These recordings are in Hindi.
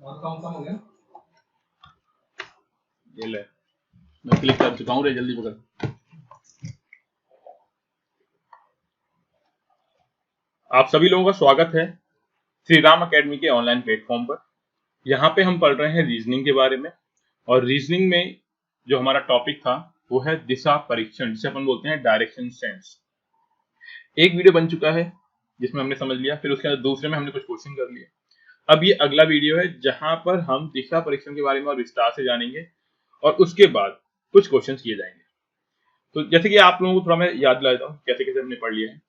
और कौन सा हो गया? ये ले, मैं क्लिक कर चुका हूँ रे, जल्दी पकड़। आप सभी लोगों का स्वागत है श्री राम अकेडमी के ऑनलाइन प्लेटफॉर्म पर। यहाँ पे हम पढ़ रहे हैं रीजनिंग के बारे में, और रीजनिंग में जो हमारा टॉपिक था वो है दिशा परीक्षण, जिसे अपन बोलते हैं डायरेक्शन सेंस। एक वीडियो बन चुका है जिसमें हमने समझ लिया, फिर उसके बाद दूसरे में हमने कुछ क्वेश्चन कर लिए। अब ये अगला वीडियो है जहां पर हम दिशा परीक्षण के बारे में और विस्तार से जानेंगे, और उसके बाद कुछ क्वेश्चन किए जाएंगे। तो जैसे कि आप लोगों को थोड़ा मैं याद दिला देता हूँ कैसे कैसे हमने पढ़ लिया है।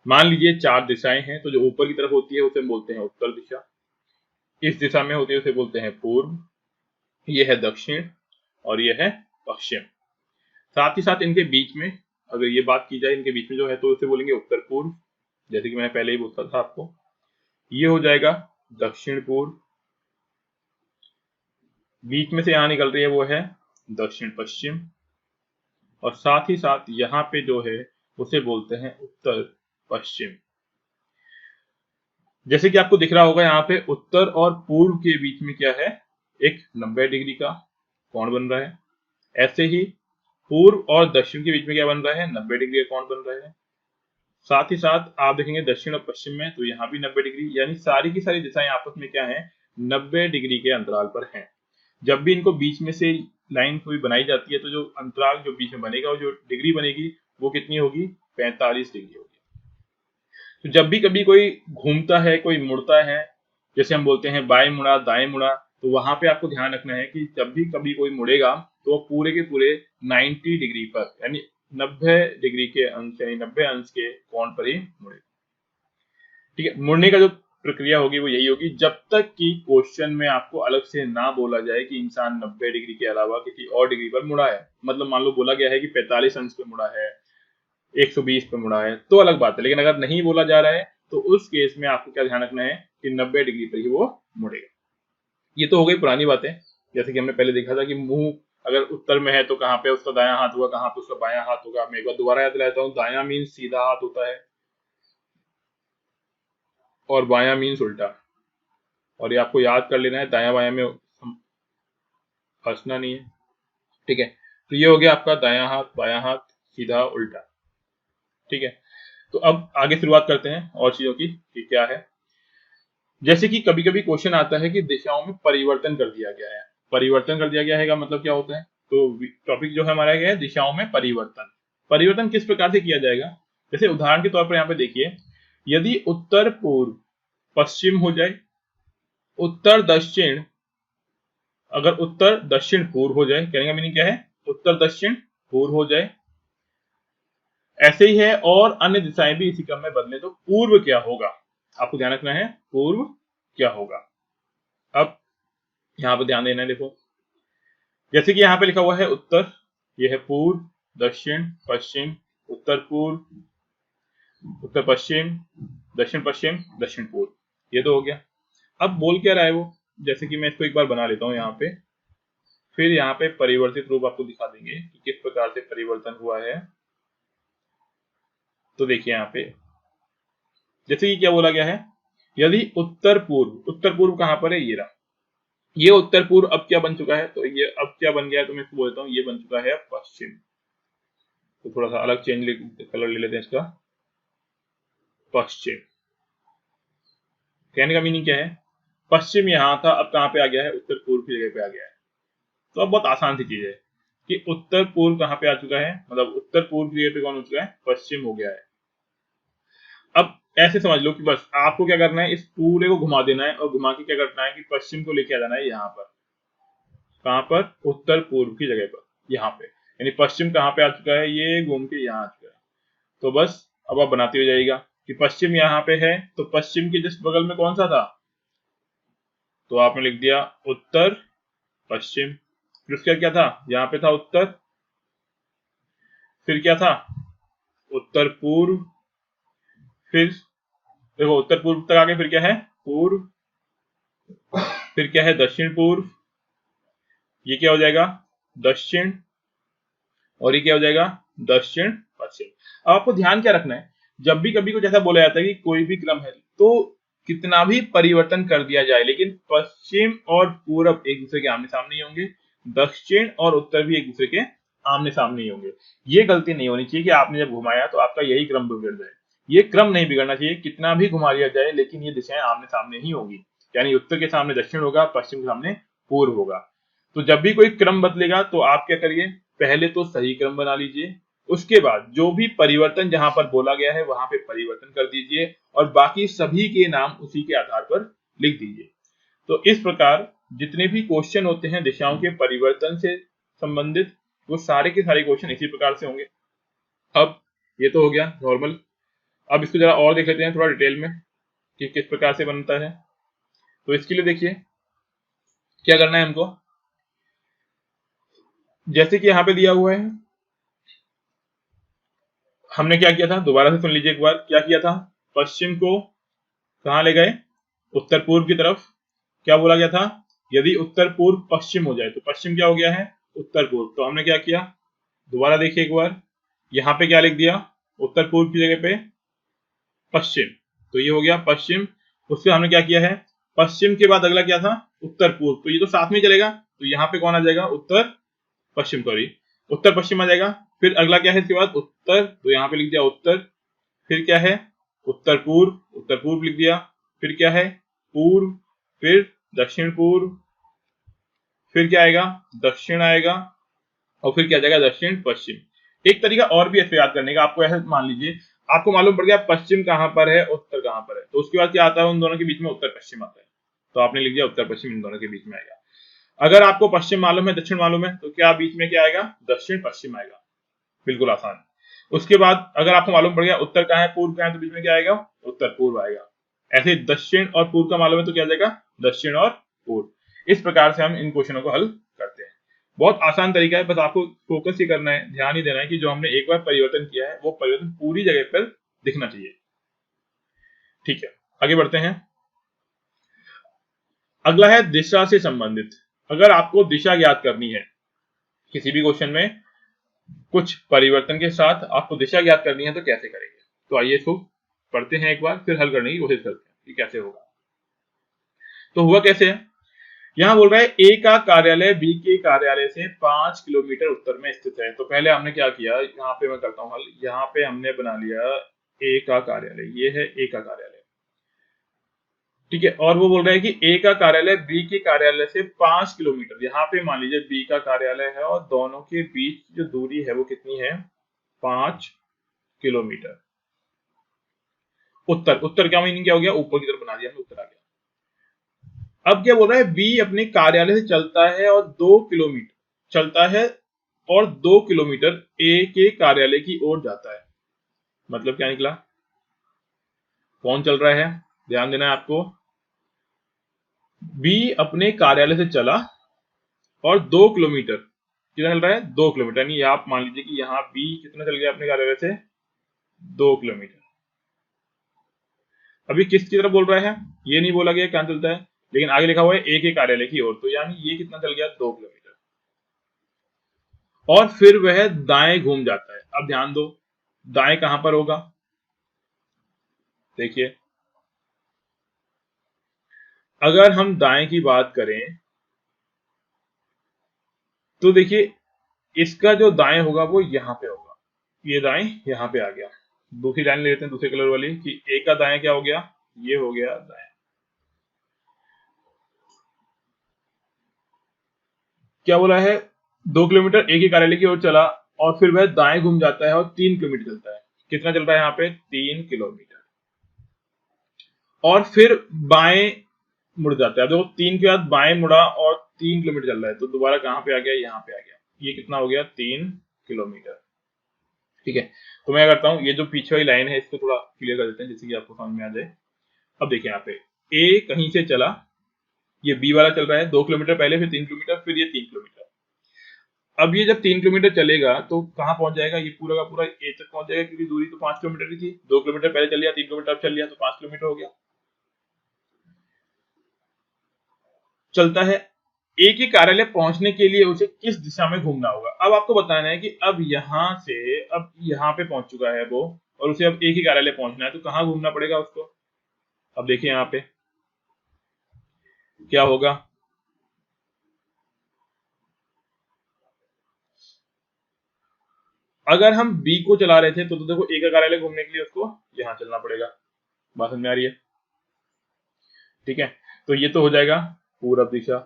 मान लीजिए 4 दिशाएं हैं, तो जो ऊपर की तरफ होती है उसे हम बोलते हैं उत्तर दिशा, इस दिशा में होती है उसे बोलते हैं पूर्व, ये है दक्षिण, और ये है पश्चिम। साथ ही साथ इनके बीच में अगर ये बात की जाए, इनके बीच में जो है तो उसे बोलेंगे उत्तर पूर्व, जैसे कि मैंने पहले ही बोला था आपको। ये हो जाएगा दक्षिण पूर्व, बीच में से यहाँ निकल रही है वो है दक्षिण पश्चिम, और साथ ही साथ यहाँ पे जो है उसे बोलते हैं उत्तर पश्चिम। जैसे कि आपको दिख रहा होगा यहाँ पे उत्तर और पूर्व के बीच में क्या है, एक 90 डिग्री का कोण बन रहा है। ऐसे ही पूर्व और दक्षिण के बीच में क्या बन रहा है, 90 डिग्री का कोण बन रहा है। साथ ही साथ आप देखेंगे दक्षिण और पश्चिम में, तो यहाँ भी 90 डिग्री, यानी सारी की सारी दिशाएं आपस में क्या है, 90 डिग्री के अंतराल पर हैं। जब भी इनको बीच में से लाइन कोई बनाई जाती है तो जो अंतराल जो बीच में बनेगा और जो डिग्री बनेगी वो कितनी होगी, 45 डिग्री होगी। तो जब भी कभी कोई घूमता है, कोई मुड़ता है, जैसे हम बोलते हैं बाएं मुड़ा दाएं मुड़ा, तो वहां पे आपको ध्यान रखना है कि जब भी कभी कोई मुड़ेगा तो वो पूरे के पूरे 90 डिग्री पर, यानी 90 डिग्री के अंश, यानी 90 अंश के कोण पर ही मुड़े। ठीक है, मुड़ने का जो प्रक्रिया होगी वो यही होगी, जब तक कि क्वेश्चन में आपको अलग से ना बोला जाए कि इंसान 90 डिग्री के अलावा किसी और डिग्री पर मुड़ा है। मतलब मान लो बोला गया है कि 45 अंश पे मुड़ा है, 120 पे मुड़ा है, तो अलग बात है। लेकिन अगर नहीं बोला जा रहा है तो उस केस में आपको क्या ध्यान रखना है कि 90 डिग्री पर ही वो मुड़ेगा। ये तो हो गई पुरानी बातें, जैसे कि हमने पहले देखा था कि मुंह अगर उत्तर में है तो कहाँ पे उसका दायां हाथ होगा, कहाँ पे उसका बायां हाथ होगा। मैं एक बार दोबारा याद दिलाता हूँ, दायां मीन सीधा हाथ होता है और बायां मीन्स उल्टा। और ये आपको याद कर लेना है, दायां बायां में फंसना नहीं है। ठीक है, तो ये हो गया आपका दायां हाथ, बायां हाथ, सीधा उल्टा। ठीक है, तो अब आगे शुरुआत करते हैं और चीजों की कि क्या है। जैसे कि कभी कभी क्वेश्चन आता है कि दिशाओं में परिवर्तन कर दिया गया है। परिवर्तन कर दिया गया है का मतलब क्या होता है, तो टॉपिक जो है हमारा क्या है, दिशाओं में परिवर्तन। परिवर्तन किस प्रकार से किया जाएगा, जैसे उदाहरण के तौर पर यहाँ पे देखिए, यदि उत्तर पूर्व पश्चिम हो जाए, उत्तर दक्षिण, अगर उत्तर दक्षिण पूर्व हो जाए, कहने का मीनिंग क्या है, उत्तर दक्षिण पूर्व हो जाए, ऐसे ही है और अन्य दिशाएं भी इसी क्रम में बदले, तो पूर्व क्या होगा, आपको ध्यान रखना है पूर्व क्या होगा। अब यहाँ पर ध्यान देना है, देखो जैसे कि यहाँ पे लिखा हुआ है उत्तर, यह है पूर्व, दक्षिण पश्चिम, उत्तर पूर्व, उत्तर पश्चिम, दक्षिण पश्चिम, दक्षिण पूर्व, ये तो हो गया। अब बोल क्या रहा है वो, जैसे कि मैं इसको एक बार बना लेता हूँ यहाँ पे, फिर यहाँ पे परिवर्तित रूप आपको दिखा देंगे कि किस प्रकार से परिवर्तन हुआ है। तो देखिए यहाँ पे जैसे कि क्या बोला गया है, यदि उत्तर पूर्व, उत्तर पूर्व कहाँ पर है, ये रहा, ये उत्तर पूर्व अब क्या बन चुका है, तो ये अब क्या बन गया है, तो मैं इसको बोलता हूँ ये बन चुका है पश्चिम। तो थोड़ा सा अलग कलर ले लेते हैं इसका, पश्चिम। कहने का मीनिंग क्या है, पश्चिम यहाँ था, अब कहाँ पे आ गया है, उत्तर पूर्व की जगह पे आ गया है। तो अब बहुत आसान सी चीज है कि उत्तर पूर्व कहाँ पे आ चुका है, मतलब उत्तर पूर्व की जगह पे कौन हो चुका है, पश्चिम हो गया है। अब ऐसे समझ लो कि बस आपको क्या करना है, इस पूरे को घुमा देना है और घुमा के क्या करना है कि पश्चिम को लेके आ जाना है यहाँ पर, कहाँ पर, उत्तर पूर्व की जगह पर, यहाँ पे। यानी पश्चिम कहाँ पे आ चुका है, ये घूम के यहाँ आ चुका है। तो बस अब आप बनाते हो जाएगा कि पश्चिम यहाँ पे है, तो पश्चिम के जस्ट बगल में कौन सा था, तो आपने लिख दिया उत्तर पश्चिम। फिर उसका क्या था, यहाँ पे था उत्तर, फिर क्या था, उत्तर पूर्व, फिर देखो उत्तर पूर्व तक आगे, फिर क्या है, पूर्व, फिर क्या है, दक्षिण पूर्व, ये क्या हो जाएगा, दक्षिण, और ये क्या हो जाएगा, दक्षिण पश्चिम। अब आपको ध्यान क्या रखना है, जब भी कभी कुछ ऐसा बोला जाता है कि कोई भी क्रम है, तो कितना भी परिवर्तन कर दिया जाए, लेकिन पश्चिम और पूरब एक दूसरे के आमने सामने ही होंगे, दक्षिण और उत्तर भी एक दूसरे के आमने सामने ही होंगे। ये गलती नहीं होनी चाहिए कि आपने जब घुमाया तो आपका यही क्रम बिगड़ जाए। ये क्रम नहीं बिगड़ना चाहिए, कितना भी घुमा लिया जाए लेकिन ये दिशाएं आमने सामने ही होगी, यानी उत्तर के सामने दक्षिण होगा, पश्चिम के सामने पूर्व होगा। तो जब भी कोई क्रम बदलेगा तो आप क्या करिए, पहले तो सही क्रम बना लीजिए, उसके बाद जो भी परिवर्तन जहां पर बोला गया है वहां पे परिवर्तन कर दीजिए और बाकी सभी के नाम उसी के आधार पर लिख दीजिए। तो इस प्रकार जितने भी क्वेश्चन होते हैं दिशाओं के परिवर्तन से संबंधित, वो सारे के सारे क्वेश्चन इसी प्रकार से होंगे। अब ये तो हो गया नॉर्मल। अब इसको जरा और देख लेते हैं थोड़ा डिटेल में कि किस प्रकार से बनता है। तो इसके लिए देखिए क्या करना है हमको, जैसे कि यहाँ पे दिया हुआ है, हमने क्या किया था, दोबारा से सुन लीजिए एक बार, क्या किया था, पश्चिम को कहाँ ले गए, उत्तर पूर्व की तरफ। क्या बोला गया था, यदि उत्तर पूर्व पश्चिम हो जाए तो पश्चिम क्या हो गया है, उत्तर पूर्व। तो हमने क्या किया, दोबारा देखिए एक बार, यहाँ पे क्या लिख दिया, उत्तर पूर्व की जगह पे पश्चिम, तो ये हो गया पश्चिम। उससे हमने क्या किया है, पश्चिम के बाद अगला क्या था, उत्तर पूर्व, तो ये तो साथ में चलेगा, तो यहाँ पे कौन आ जाएगा, उत्तर पश्चिम, सॉरी उत्तर पश्चिम आ जाएगा। फिर अगला क्या है इसके बाद, उत्तर, तो यहाँ पे लिख दिया उत्तर। फिर क्या है, उत्तर पूर्व, उत्तर पूर्व लिख दिया। फिर क्या है, पूर्व, फिर दक्षिण पूर्व, फिर क्या आएगा, दक्षिण आएगा, और फिर क्या जाएगा, दक्षिण पश्चिम। एक तरीका और भी ऐसे याद करने का, आपको ऐसे मान लीजिए आपको मालूम पड़ गया पश्चिम कहां पर है, उत्तर कहां पर है, तो उसके बाद क्या आता है, उन दोनों के बीच में उत्तर पश्चिम आता है, तो आपने लिख दिया उत्तर पश्चिम इन दोनों के बीच में आएगा। अगर आपको पश्चिम मालूम है, दक्षिण मालूम है, तो क्या बीच में क्या आएगा, दक्षिण पश्चिम आएगा, बिल्कुल आसान। उसके बाद अगर आपको मालूम पड़ गया उत्तर कहाँ है, पूर्व कहाँ है, तो बीच में क्या आएगा, उत्तर पूर्व आएगा। ऐसे दक्षिण और पूर्व का मालूम है तो क्या जाएगा, दक्षिण और पूर्व। इस प्रकार से हम इन क्वेश्चनों को हल करते हैं। बहुत आसान तरीका है, बस आपको फोकस ही करना है, ध्यान ही देना है कि जो हमने एक बार परिवर्तन किया है वो परिवर्तन पूरी जगह पर दिखना चाहिए। ठीक है, आगे बढ़ते हैं। अगला है दिशा से संबंधित। अगर आपको दिशा ज्ञात करनी है किसी भी क्वेश्चन में, कुछ परिवर्तन के साथ आपको दिशा ज्ञात करनी है तो कैसे करेंगे, तो आइए इसको पढ़ते हैं एक बार, फिर हल करने की कोशिश करते हैं कि कैसे होगा। तो हुआ कैसे है, यहां बोल रहा है ए का कार्यालय बी के कार्यालय से 5 किलोमीटर उत्तर में स्थित है। तो पहले हमने क्या किया, यहाँ पे मैं करता हूं हल, यहाँ पे हमने बना लिया ए का कार्यालय, ये है ए का कार्यालय, ठीक है। और वो बोल रहा है कि ए का कार्यालय बी के कार्यालय से 5 किलोमीटर, यहाँ पे मान लीजिए बी का कार्यालय है और दोनों के बीच जो दूरी है वो कितनी है, 5 किलोमीटर। उत्तर, उत्तर क्या मीनिंग क्या हो गया, ऊपर की तरफ बना दिया, उत्तर आ गया। अब क्या बोल रहा है, बी अपने कार्यालय से चलता है और 2 किलोमीटर चलता है और 2 किलोमीटर ए के कार्यालय की ओर जाता है। मतलब क्या निकला, कौन चल रहा है, ध्यान देना है आपको। बी अपने कार्यालय से चला और 2 किलोमीटर, कितना चल रहा है, 2 किलोमीटर, यानी आप मान लीजिए कि यहाँ बी कितना चल गया अपने कार्यालय से, 2 किलोमीटर। अभी किसकी तरफ बोल रहा है, ये नहीं बोला गया कहां चलता है, लेकिन आगे लिखा हुआ है ए के कार्यालय की ओर, तो यानी ये कितना चल गया, 2 किलोमीटर। और फिर वह दाएं घूम जाता है। अब ध्यान दो, दाएं कहां पर होगा, देखिए अगर हम दाएं की बात करें तो देखिए इसका जो दाएं होगा वो यहां पे होगा, ये दाएं यहां पे आ गया। दूसरी लाइन ले लेते हैं दूसरे कलर वाली, कि ए का दाएं क्या हो गया, ये हो गया दाएं। क्या बोला है, 2 किलोमीटर ए के कार्यालय की ओर चला और फिर वह दाएं घूम जाता है और 3 किलोमीटर चलता है। कितना चल रहा है यहाँ पे, 3 किलोमीटर। और फिर बाएं मुड़ जाता है, जो 3 के बाद बाएं मुड़ा और 3 किलोमीटर चल रहा है, तो दोबारा कहां पे आ गया, यहाँ पे आ गया। ये कितना हो गया, 3 किलोमीटर, ठीक है। तो मैं करता हूँ, ये जो पीछे वाली लाइन है इसको थोड़ा क्लियर कर देते हैं जिससे कि आपको समझ में आ जाए। अब देखिए यहाँ पे ए कहीं से चला, ये बी वाला चल रहा है 2 किलोमीटर पहले, फिर 3 किलोमीटर, फिर ये 3 किलोमीटर। अब ये जब 3 किलोमीटर चलेगा तो कहां पहुंच जाएगा, ये पूरा का पूरा ए तक पहुंच जाएगा, क्योंकि दूरी तो 5 किलोमीटर की थी। 2 किलोमीटर पहले चल लिया, 3 किलोमीटर अब चल लिया, तो 5 किलोमीटर हो गया। चलता है, ए के कार्यालय पहुंचने के लिए उसे किस दिशा में घूमना होगा। अब आपको बताना है कि अब यहां से, अब यहां पे पहुंच चुका है वो, और उसे अब ए के कार्यालय पहुंचना है, तो कहां घूमना पड़ेगा उसको। अब देखिए यहाँ पे क्या होगा। अगर हम बी को चला रहे थे तो देखो ए का कार्यालय घूमने के लिए उसको यहां चलना पड़ेगा। बात समझ में आ रही है? ठीक है, तो ये तो हो जाएगा पूरब दिशा।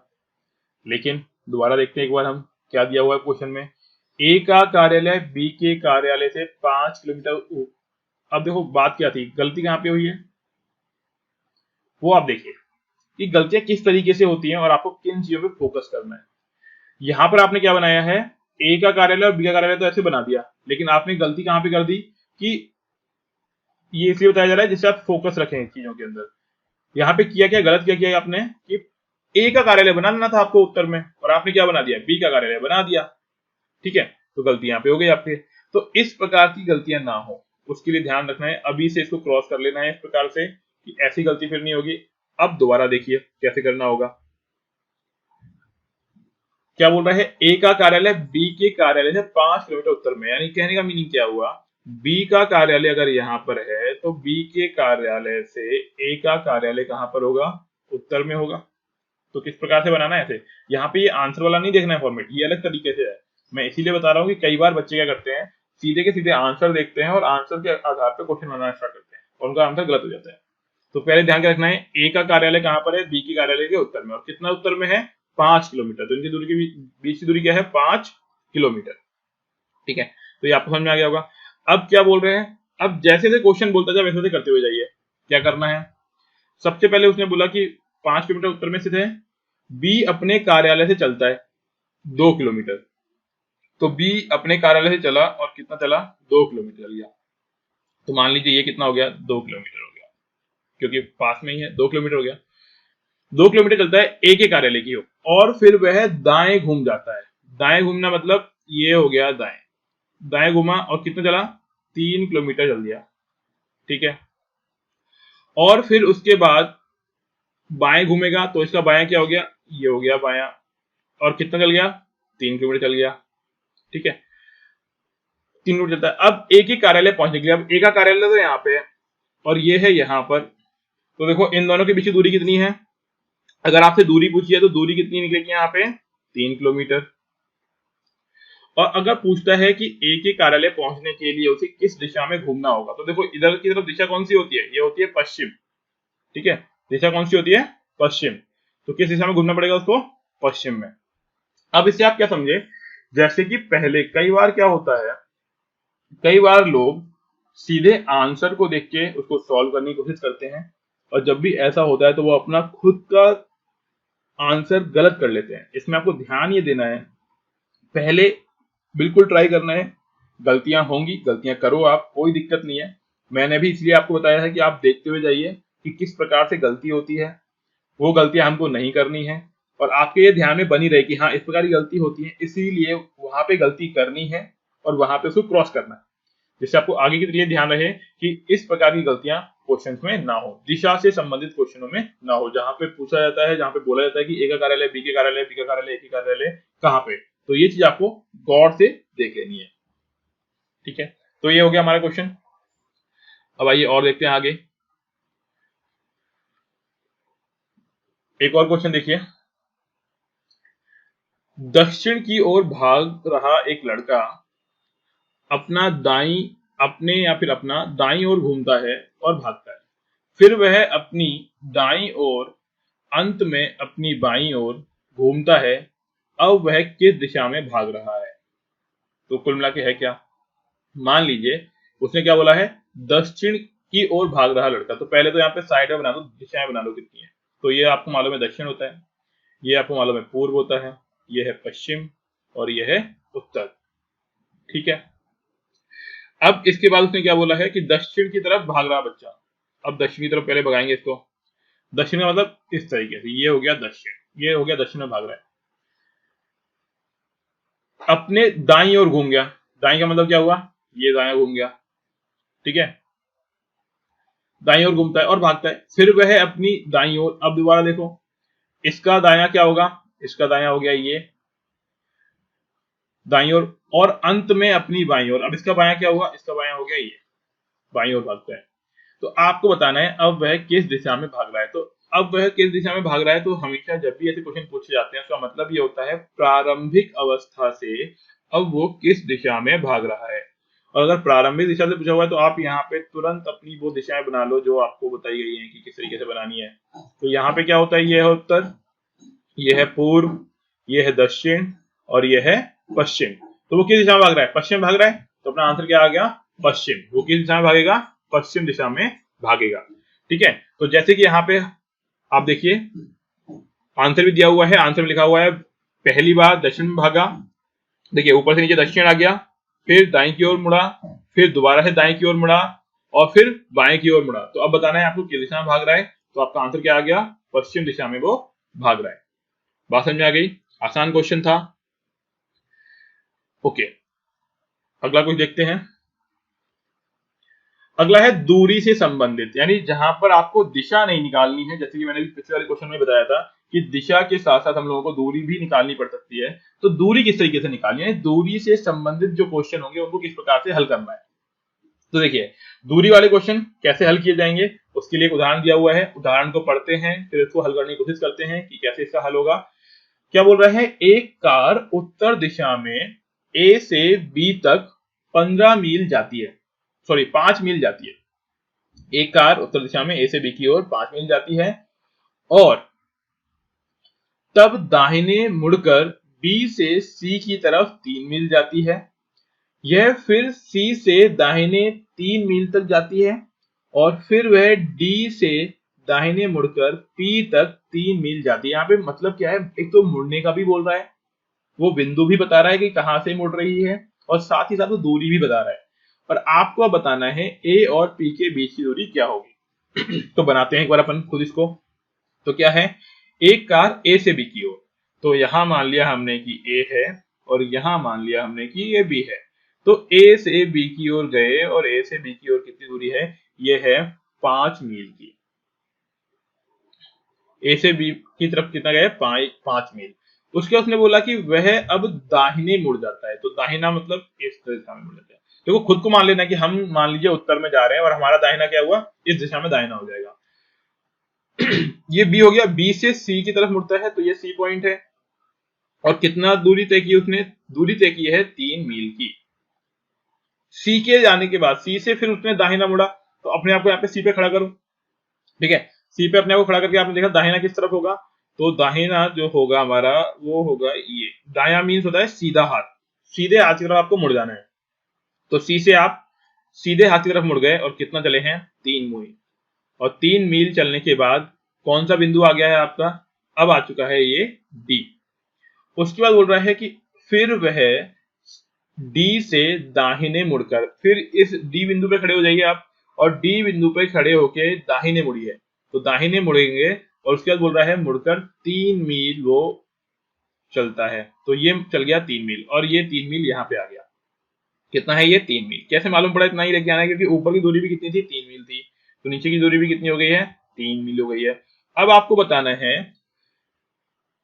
लेकिन दोबारा देखते हैं एक बार हम क्या दिया हुआ है क्वेश्चन में। ए का कार्यालय बी के कार्यालय से 5 किलोमीटर। अब देखो बात क्या थी, गलती कहाँ पे हुई है वो आप देखिए कि गलतियां किस तरीके से होती हैं और आपको किन चीजों पे फोकस करना है। यहां पर आपने क्या बनाया है, ए का कार्यालय और बी का कार्यालय तो ऐसे बना दिया, लेकिन आपने गलती कहां पे कर दी कि ये इसलिए बताया जा रहा है जिससे आप फोकस रखें चीजों के अंदर। यहाँ पे किया क्या, गलत क्या किया आपने कि ए का कार्यालय बनाना था आपको उत्तर में, और आपने क्या बना दिया, बी का कार्यालय बना दिया। ठीक है, तो गलती यहाँ पे हो गई आपके। तो इस प्रकार की गलतियां ना हो उसके लिए ध्यान रखना है, अभी से इसको क्रॉस कर लेना है इस प्रकार से कि ऐसी गलती फिर नहीं होगी। अब दोबारा देखिए कैसे करना होगा। क्या बोल रहा है, ए का कार्यालय बी के कार्यालय से 5 किलोमीटर उत्तर में, यानी कहने का मीनिंग क्या हुआ, बी का कार्यालय अगर यहां पर है तो बी के कार्यालय से ए का कार्यालय कहां पर होगा, उत्तर में होगा। तो किस प्रकार से बनाना है ऐसे, यहाँ पे ये आंसर वाला नहीं देखना है फॉर्मेट, ये अलग तरीके से है। मैं इसीलिए बता रहा हूँ कि कई बार बच्चे क्या करते हैं, सीधे के सीधे आंसर देखते हैं और आंसर के आधार पर क्वेश्चन बनाना स्टार्ट करते हैं और उनका आंसर गलत हो जाता है। तो पहले ध्यान के रखना है, ए का कार्यालय कहां पर है, बी के कार्यालय के उत्तर में, और कितना उत्तर में है, 5 किलोमीटर। तो इनकी दूरी के बीच की दूरी क्या है, 5 किलोमीटर। ठीक है, तो ये आपको समझ में आ गया होगा। अब क्या बोल रहे हैं, अब जैसे जैसे क्वेश्चन बोलता जाए वैसे वैसे करते हुए जाइए। क्या करना है, सबसे पहले उसने बोला कि 5 किलोमीटर उत्तर में स्थित है, बी अपने कार्यालय से चलता है 2 किलोमीटर। तो बी अपने कार्यालय से चला और कितना चला, 2 किलोमीटर चल गया। तो मान लीजिए ये कितना हो गया, 2 किलोमीटर हो गया, क्योंकि पास में ही है, 2 किलोमीटर हो गया। 2 किलोमीटर चलता है ए के कार्यालय की ओर, और फिर वह दाएं घूम जाता है। दाएं घूमना मतलब ये हो गया दाएं, दाएं घूमा और कितना चला, 3 किलोमीटर चल दिया। ठीक है, और फिर उसके बाद बाएं घूमेगा तो इसका बायां क्या हो गया, ये हो गया बायां, और कितना चल गया, 3 किलोमीटर चल गया। ठीक है, 3 किलोमीटर चलता है। अब एक ही कार्यालय पहुंचने के लिए, अब एक का कार्यालय तो यहाँ पे है और ये है यहाँ पर, तो देखो इन दोनों के बीच की दूरी कितनी है, अगर आपसे दूरी पूछी है तो दूरी कितनी निकलेगी यहाँ पे, 3 किलोमीटर। और अगर पूछता है कि ए के कार्यालय पहुंचने के लिए उसे किस दिशा में घूमना होगा, तो देखो इधर की तरफ दिशा कौन सी होती है, ये होती है पश्चिम। ठीक है, दिशा कौन सी होती है, पश्चिम। तो किस दिशा में घूमना पड़ेगा उसको, पश्चिम में। अब इससे आप क्या समझे, जैसे कि पहले कई बार क्या होता है, कई बार लोग सीधे आंसर को देख के उसको सॉल्व करने की कोशिश करते हैं, और जब भी ऐसा होता है तो वो अपना खुद का आंसर गलत कर लेते हैं। इसमें आपको ध्यान ये देना है, पहले बिल्कुल ट्राई करना है, गलतियां होंगी, गलतियां करो आप, कोई दिक्कत नहीं है। मैंने भी इसलिए आपको बताया है कि आप देखते हुए जाइए कि किस प्रकार से गलती होती है, वो गलतियां हमको नहीं करनी है, और आपके ये ध्यान में बनी रहे कि हाँ इस प्रकार की गलती होती है, इसीलिए वहां पे गलती करनी है और वहां पे उसको क्रॉस करना है, जिससे आपको आगे के लिए ध्यान रहे कि इस प्रकार की गलतियां क्वेश्चंस में ना हो, दिशा से संबंधित क्वेश्चनों में ना हो, जहां पे पूछा जाता है, जहां पे बोला जाता है कि ए का कार्यालय बी के कार्यालय, बी का कार्यालय ए के कार्यालय कहां पे, तो ये चीज आपको गौर से देख लेनी है। ठीक है, तो ये हो गया हमारा क्वेश्चन। अब आइए और देखते हैं आगे, एक और क्वेश्चन देखिए। दक्षिण की ओर भाग रहा एक लड़का अपना दाई अपने या फिर अपना दाई ओर घूमता है और भागता है, फिर वह अपनी दाई ओर अंत में अपनी बाईं ओर घूमता है। अब वह किस दिशा में भाग रहा है, तो कुल मिला के है क्या, मान लीजिए उसने क्या बोला है, दक्षिण की ओर भाग रहा लड़का। तो पहले तो यहाँ पे साइड में बना दो, दिशाएं बना लो कितनी है। तो ये आपको मालूम है दक्षिण होता है, ये आपको मालूम है पूर्व होता है, ये है पश्चिम और ये है उत्तर। ठीक है, अब इसके बाद उसने क्या बोला है कि दक्षिण की तरफ भाग रहा बच्चा। अब दक्षिण की तरफ पहले भगाएंगे इसको, दक्षिण का मतलब इस तरीके से, ये हो गया दक्षिण, ये हो गया दक्षिण में भाग रहा है, अपने दाई ओर घूम गया। दाई का मतलब क्या हुआ, ये दाया घूम गया। ठीक है, दाई ओर घूमता है और भागता है, फिर वह अपनी दाई ओर, अब दोबारा देखो इसका दाया क्या होगा, इसका दाया हो गया ये दाई ओर, और अंत में अपनी बाईं ओर। अब इसका बाया क्या हुआ, इसका बाया हो गया ये, बाईं ओर भागता है। तो आपको बताना है अब वह किस दिशा में भाग रहा है। तो अब वह किस दिशा में भाग रहा है, तो हमेशा जब भी ऐसे क्वेश्चन पूछे जाते हैं उसका मतलब ये होता है प्रारंभिक अवस्था से अब वो किस दिशा में भाग रहा है। और अगर प्रारंभिक दिशा से पूछा हुआ है तो आप यहाँ पे तुरंत अपनी वो दिशाएं बना लो जो आपको बताई गई हैं कि किस तरीके से बनानी है। तो यहाँ पे क्या होता है, ये है उत्तर, ये है पूर्व, ये है दक्षिण और ये है पश्चिम। तो वो किस दिशा में भाग रहा है, पश्चिम भाग रहा है, तो अपना आंसर क्या आ गया, पश्चिम। वो किस दिशा में भागेगा, पश्चिम दिशा में भागेगा। ठीक है, तो जैसे कि यहाँ पे आप देखिए आंसर भी दिया हुआ है, आंसर में लिखा हुआ है पहली बार दक्षिण में भागा, देखिए ऊपर से नीचे दक्षिण आ गया, फिर दाएं की ओर मुड़ा, फिर दोबारा से दाएं की ओर मुड़ा और फिर बाएं की ओर मुड़ा। तो अब बताना है आपको किस दिशा में भाग रहा है, तो आपका आंसर क्या आ गया, पश्चिम दिशा में वो भाग रहा है। बात समझ में आ गई, आसान क्वेश्चन था। ओके, अगला कुछ देखते हैं। अगला है दूरी से संबंधित, यानी जहां पर आपको दिशा नहीं निकालनी है, जैसे कि मैंने पिछले वाले क्वेश्चन में बताया था कि दिशा के साथ साथ हम लोगों को दूरी भी निकालनी पड़ सकती है। तो दूरी किस तरीके से निकालनी है, दूरी से संबंधित जो क्वेश्चन होंगे उनको किस प्रकार से हल करना है। तो देखिए दूरी वाले क्वेश्चन कैसे हल किए जाएंगे, उसके लिए एक उदाहरण दिया हुआ है, उदाहरण को पढ़ते हैं फिर इसको हल करने की कोशिश करते हैं कि कैसे इसका हल होगा। क्या बोल रहा है, एक कार उत्तर दिशा में ए से बी तक 15 मील जाती है, सॉरी 5 मील जाती है। एक कार उत्तर दिशा में ए से बी की ओर 5 मील जाती है और तब दाहिने मुड़कर बी से सी की तरफ 3 मील जाती है। यह फिर सी से दाहिने 3 मील तक जाती है और फिर वह डी से दाहिने मुड़कर पी तक 3 मील जाती है। यहाँ पे मतलब क्या है, एक तो मुड़ने का भी बोल रहा है, वो बिंदु भी बता रहा है कि कहां से मुड़ रही है और साथ ही साथ वो दूरी भी बता रहा है। और आपको अब बताना है ए और पी के बीच की दूरी क्या होगी। तो बनाते हैं एक बार अपन खुद इसको। तो क्या है, एक कार ए से बी की ओर, तो यहां मान लिया हमने कि ए है और यहां मान लिया हमने कि ये बी है। तो ए से बी की ओर गए और ए से बी की ओर कितनी दूरी है, ये है 5 मील की। ए से बी की तरफ कितना गए, 5 मील। उसके बाद उसने बोला कि वह अब दाहिने मुड़ जाता है, तो दाहिना मतलब इस दिशा में मुड़ जाता है। देखो खुद को मान लेना कि हम मान लीजिए उत्तर में जा रहे हैं और हमारा दाहिना क्या हुआ, इस दिशा में दाहिना हो जाएगा। ये बी हो गया, बी से सी की तरफ मुड़ता है तो ये सी पॉइंट है और कितना दूरी तय की उसने, दूरी तय की है 3 मील की। सी के जाने के बाद सी से फिर उसने दाहिना मुड़ा, तो अपने आप को यहाँ पे सी पे खड़ा करो। ठीक है, सी पे अपने आप को खड़ा करके आपने देखा दाहिना किस तरफ होगा, तो दाहिना जो होगा हमारा वो होगा ये, दाया मीन्स होता है सीधा हाथ, सीधे हाथ की तरफ आपको मुड़ जाना है। तो सी से आप सीधे हाथ की तरफ मुड़ गए और कितना चले हैं, 3 मील। और 3 मील चलने के बाद कौन सा बिंदु आ गया है आपका, अब आ चुका है ये डी। उसके बाद बोल रहा है कि फिर वह डी से दाहिने मुड़कर, फिर इस डी बिंदु पे खड़े हो जाइए आप और डी बिंदु पे खड़े होके दाहिने मुड़िए। तो दाहिने मुड़ेंगे और उसके बाद बोल रहा है मुड़कर 3 मील वो चलता है, तो ये चल गया 3 मील और ये 3 मील यहाँ पे आ गया। कितना है ये, 3 मील। कैसे मालूम पड़ा इतना ही लेके आना है, क्योंकि ऊपर की दूरी भी कितनी थी, 3 मील थी, तो नीचे की दूरी भी कितनी हो गई है, 3 मील हो गई है। अब आपको बताना है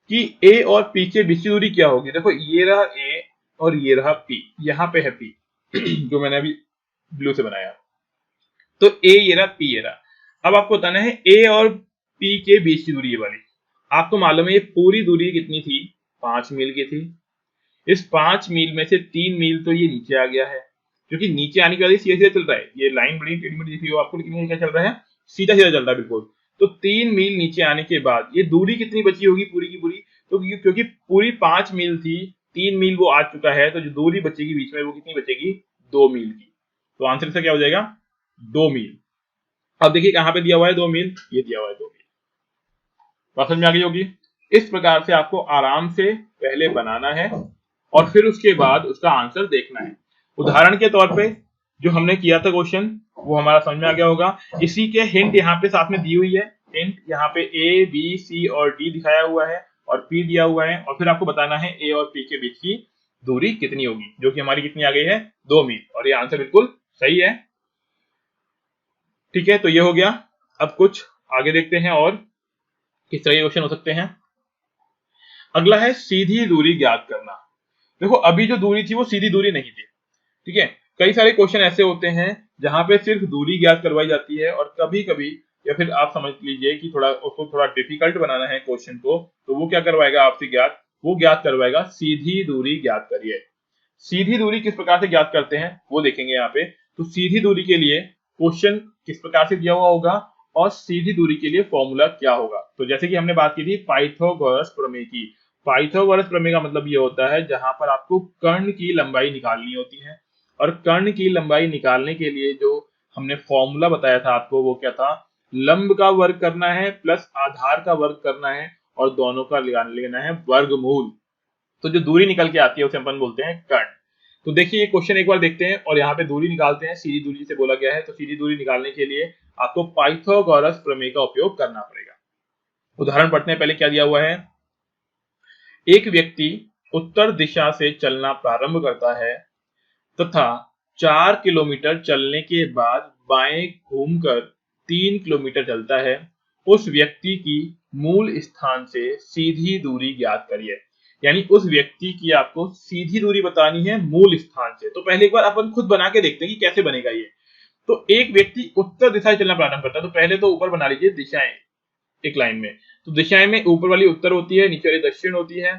कि ए और पी के बीच की दूरी क्या होगी। देखो ये रहा ए और ये रहा पी, यहाँ पे है पी जो मैंने अभी ब्लू से बनाया, तो ए ये रहा, पी ये रहा। अब आपको बताना है ए और पी के बीच की दूरी ये वाली। आपको मालूम है ये पूरी दूरी कितनी थी, 5 मील की थी। इस 5 मील में से 3 मील तो ये नीचे आ गया है, क्योंकि नीचे आने के बाद सीधे सीधे चल रहा है, ये लाइन बड़ी टेढ़ी मेढ़ी दिख रही हो आपको, लेकिन ये क्या चल रहा है, सीधा सीधा चल रहा है बिल्कुल। तो 3 मील नीचे आने के बाद ये दूरी कितनी बची होगी पूरी की पूरी, तो क्योंकि पूरी 5 मील थी, 3 मील वो आ चुका है, तो जो दूरी बचेगी बीच में वो कितनी बचेगी, 2 मील की। तो आंसर इसका क्या हो जाएगा, 2 मील। अब देखिए कहां पे दिया हुआ है 2 मील, ये दिया हुआ है 2 मील। बात समझ में आ गई होगी। इस प्रकार से आपको आराम से पहले बनाना है और फिर उसके बाद उसका आंसर देखना है। उदाहरण के तौर पे जो हमने किया था क्वेश्चन वो हमारा समझ में आ गया होगा। इसी के हिंट यहाँ पे साथ में दी हुई है, हिंट यहाँ पे ए बी सी और डी दिखाया हुआ है और पी दिया हुआ है, और फिर आपको बताना है ए और पी के बीच की दूरी कितनी होगी, जो कि हमारी कितनी आ गई है, 2 मील, और ये आंसर बिल्कुल सही है। ठीक है, तो ये हो गया। अब कुछ आगे देखते हैं और किस तरह के क्वेश्चन हो सकते हैं। अगला है सीधी दूरी ज्ञात करना। देखो अभी जो दूरी थी वो सीधी दूरी नहीं थी, ठीक है। कई सारे क्वेश्चन ऐसे होते हैं जहां पे सिर्फ दूरी ज्ञात करवाई जाती है, और कभी कभी या फिर आप समझ लीजिए कि थोड़ा उसको थोड़ा डिफिकल्ट बनाना है क्वेश्चन को, तो वो क्या करवाएगा आपसे ज्ञात, वो ज्ञात करवाएगा सीधी दूरी ज्ञात करिए। सीधी दूरी किस प्रकार से ज्ञात करते हैं वो देखेंगे यहाँ पे। तो सीधी दूरी के लिए क्वेश्चन किस प्रकार से दिया हुआ होगा और सीधी दूरी के लिए फॉर्मूला क्या होगा। तो जैसे कि हमने बात की थी पाइथागोरस प्रमेय की। पाइथागोरस प्रमेय का मतलब ये होता है जहां पर आपको कर्ण की लंबाई निकालनी होती है, और कर्ण की लंबाई निकालने के लिए जो हमने फॉर्मूला बताया था आपको वो क्या था, लंब का वर्ग करना है प्लस आधार का वर्ग करना है और दोनों का लेना है वर्गमूल। तो जो दूरी निकल के आती है उसे अपन बोलते हैं कर्ण। तो देखिए ये क्वेश्चन एक बार देखते हैं और यहाँ पे दूरी निकालते हैं। सीधी दूरी से बोला गया है, तो सीधी दूरी निकालने के लिए आपको पाइथागोरस प्रमेय का उपयोग करना पड़ेगा। उदाहरण पढ़ते हैं, पहले क्या दिया हुआ है। एक व्यक्ति उत्तर दिशा से चलना प्रारंभ करता है तथा 4 किलोमीटर चलने के बाद बाएं घूमकर 3 किलोमीटर चलता है। उस व्यक्ति की मूल स्थान से सीधी दूरी ज्ञात करिए। यानी उस व्यक्ति की आपको सीधी दूरी बतानी है मूल स्थान से। तो पहले एक बार अपन खुद बना के देखते हैं कि कैसे बनेगा ये। तो एक व्यक्ति उत्तर दिशा से चलना प्रारंभ करता है, तो पहले तो ऊपर बना लीजिए दिशाएं एक लाइन में। तो दिशाएं में ऊपर वाली उत्तर होती है, नीचे वाली दक्षिण होती है,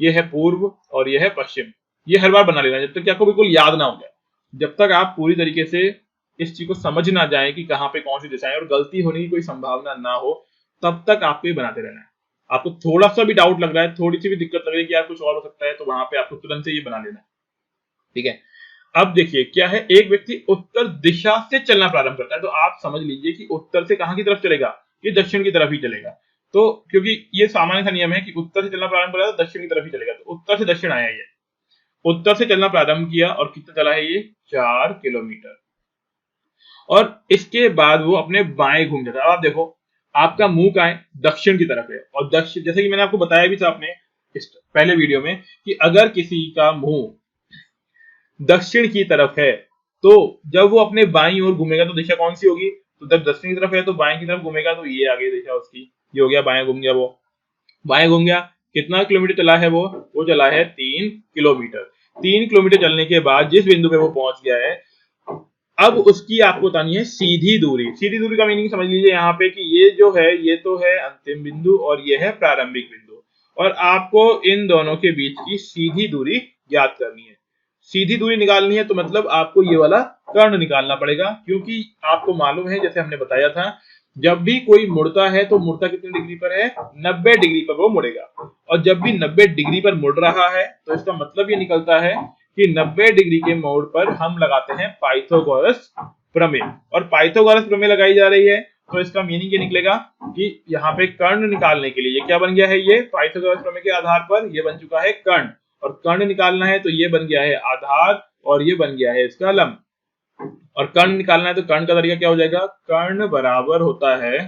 ये है पूर्व और ये है पश्चिम। ये हर बार बना लेना जब तक कि आपको बिल्कुल याद ना हो जाए। जब तक आप पूरी तरीके से इस चीज को समझ ना जाए कि कहाँ पे कौन सी दिशा है और गलती होने की कोई संभावना ना हो, तब तक आपको ये बनाते रहना है। आपको थोड़ा सा भी डाउट लग रहा है, थोड़ी सी भी दिक्कत लग रही है कि यार कुछ और हो सकता है, तो वहां पे आपको तुरंत से ये बना लेना है। ठीक है, अब देखिए क्या है, एक व्यक्ति उत्तर दिशा से चलना प्रारंभ करता है, तो आप समझ लीजिए कि उत्तर से कहां की तरफ चलेगा, ये दक्षिण की तरफ ही चलेगा। तो क्योंकि ये सामान्य सा नियम है कि उत्तर से चलना प्रारंभ करेगा तो दक्षिण की तरफ ही चलेगा, तो उत्तर से दक्षिण आया ये। उत्तर से चलना प्रारंभ किया और कितना चला है ये, 4 किलोमीटर। और इसके बाद वो अपने बाएं घूम जाता है। अब आप देखो आपका मुंह का है दक्षिण की तरफ है, और दक्षिण जैसे कि मैंने आपको बताया भी था अपने इस पहले वीडियो में कि अगर किसी का मुंह दक्षिण की तरफ है तो जब वो अपने बाईं ओर घूमेगा तो दिशा कौन सी होगी, तो जब दक्षिण की तरफ है तो बाएं की तरफ घूमेगा, तो ये आगे दिशा उसकी, ये हो गया बाएं घूम गया, वो बाएं घूम गया। कितना किलोमीटर चला है वो चला है 3 किलोमीटर। 3 किलोमीटर चलने के बाद जिस बिंदु पे वो पहुंच गया है, अब उसकी आपको बतानी है सीधी दूरी। सीधी दूरी का मीनिंग समझ लीजिए यहाँ पे कि ये जो है ये तो है अंतिम बिंदु और ये है प्रारंभिक बिंदु, और आपको इन दोनों के बीच की सीधी दूरी ज्ञात करनी है। सीधी दूरी निकालनी है तो मतलब आपको ये वाला कर्ण निकालना पड़ेगा, क्योंकि आपको मालूम है जैसे हमने बताया था जब भी कोई मुड़ता है तो मुड़ता कितने डिग्री पर है, 90 डिग्री पर वो मुड़ेगा। और जब भी 90 डिग्री पर मुड़ रहा है तो इसका मतलब ये निकलता है कि 90 डिग्री के मोड़ पर हम लगाते हैं पाइथागोरस प्रमेय, और पाइथागोरस प्रमेय लगाई जा रही है तो इसका मीनिंग ये निकलेगा कि यहाँ पे कर्ण निकालने के लिए ये क्या बन गया है, ये पाइथागोरस प्रमेय के आधार पर ये बन चुका है कर्ण, और कर्ण निकालना है तो ये बन गया है आधार और ये बन गया है इसका लंब। और कर्ण निकालना है तो कर्ण का तरीका क्या हो जाएगा, कर्ण बराबर होता है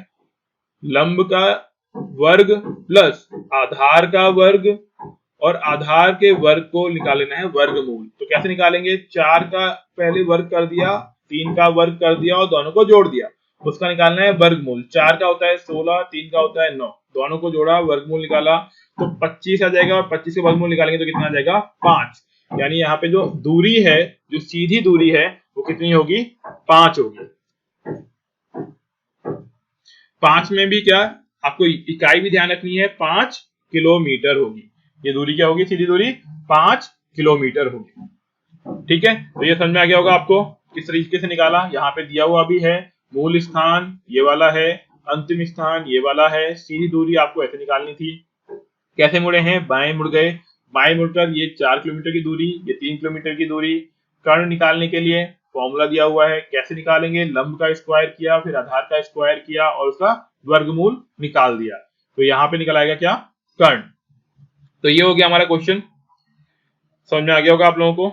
लंब का वर्ग प्लस आधार का वर्ग, और आधार के वर्ग को निकालना है वर्गमूल। तो कैसे निकालेंगे, 4 का पहले वर्ग कर दिया, 3 का वर्ग कर दिया और दोनों को जोड़ दिया, उसका निकालना है वर्गमूल। 4 का होता है 16, 3 का होता है 9, दोनों को जोड़ा वर्गमूल निकाला तो 25 आ जाएगा, और 25 का वर्गमूल निकालेंगे तो कितना आ जाएगा 5। यानी यहाँ पे जो दूरी है, जो सीधी दूरी है वो कितनी होगी, 5 होगी। 5 में भी क्या आपको इकाई भी ध्यान रखनी है, 5 किलोमीटर होगी। ये दूरी क्या होगी, सीधी दूरी 5 किलोमीटर होगी। ठीक है, तो ये समझ में आ गया होगा आपको किस तरीके से निकाला। यहाँ पे दिया हुआ भी है मूल स्थान ये वाला है, अंतिम स्थान ये वाला है, सीधी दूरी आपको ऐसे निकालनी थी। कैसे मुड़े हैं, बाएं मुड़ गए, बाएं मुड़कर ये 4 किलोमीटर की दूरी, ये 3 किलोमीटर की दूरी। कर्ण निकालने के लिए फॉर्मूला दिया हुआ है, कैसे निकालेंगे, लंब का स्क्वायर किया, फिर आधार का स्क्वायर किया और उसका वर्गमूल निकाल दिया, तो यहाँ पे निकल आएगा क्या, कर्ण। तो ये हो गया हमारा क्वेश्चन, समझ में आ गया होगा आप लोगों को।